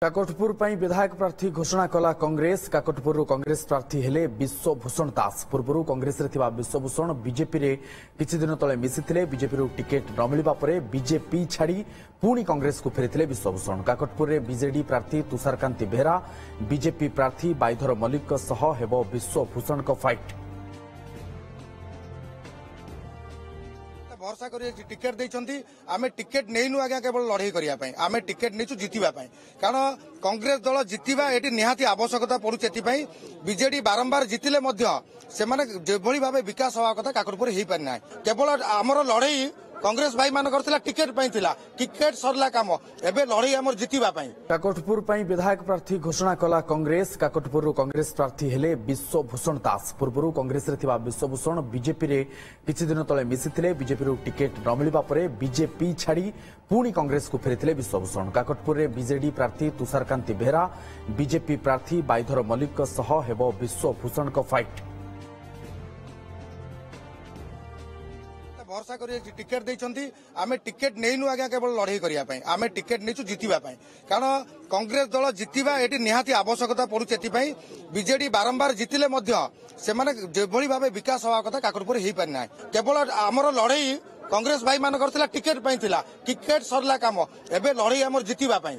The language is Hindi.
काकोटपुर विधायक प्रार्थी घोषणा कला कांग्रेस। काकोटपुर कांग्रेस प्रार्थी हेले विश्वभूषण दास। पूर्व कांग्रेस विश्वभूषण बीजेपी रे किछि दिन तले मिसिथिले। बीजेपी टिकेट न मिलिबा परे बीजेपी छाड़ी पुणी कांग्रेस को फेरिथिले विश्वभूषण। काकोटपुर रे बीजेडी प्रार्थी तुषारकांति बेहरा बीजेपी प्रार्थी बाईधर मल्लिक सह हेबो विश्वभूषण को फाइट। भरसा कर टिकेट देइछंती आमे टिकेट नेइनु आज्ञा केवल लड़ाई करिया पई आमे टिकेट नेचु जितिबा पई कारण कांग्रेस दल जितिबा एटी निहाती आवश्यकता पड़ुछ। एथिपई बीजेडी बारंबार जितिले मध्य सेमाने जेभली भाबे विकास होवा कथा काकोटपुर हेई पारि ना। केवल हमर लड़ाई कांग्रेस भाई मान करथिला टिकेट पई थिला। टिकेट सरला काम एबे लड़ाई हमर जितिबा पई। काकोटपुर विधायक प्रार्थी घोषणा कला कांग्रेस। काकोटपुर कांग्रेस प्रार्थी हेले विश्वभूषण दास। पूर्व कांग्रेस विश्वभूषण बीजेपी रे किछि दिन तले मिसिथिले। बीजेपी टिकेट न मिलिबा परे बीजेपी छाड़ी पुणी कांग्रेस को फेरिथिले विश्वभूषण। काकोटपुर रे बीजेडी प्रार्थी तुषारकांति बेहरा बीजेपी प्रार्थी बाईधर मल्लिक सह हेबो विश्वभूषण को फाइट। भरसा कर टिकेट देइछंती आमे टिकेट नेइनु आज्ञा केवल लड़ाई करिया पई आमे टिकेट नेचु जितिबा पई कारण कांग्रेस दल जितिबा एटी निहाती आवश्यकता पड़ुछ। एथिपई बीजेडी बारंबार जितिले मध्य सेमाने जेभली भाबे विकास होवा कथा काकोटपुर हेई पारि ना। केवल हमर लड़ाई कांग्रेस भाई मान करथिला टिकेट पई थिला। टिकेट सरला काम एबे लड़ाई हमर जितिबा पई।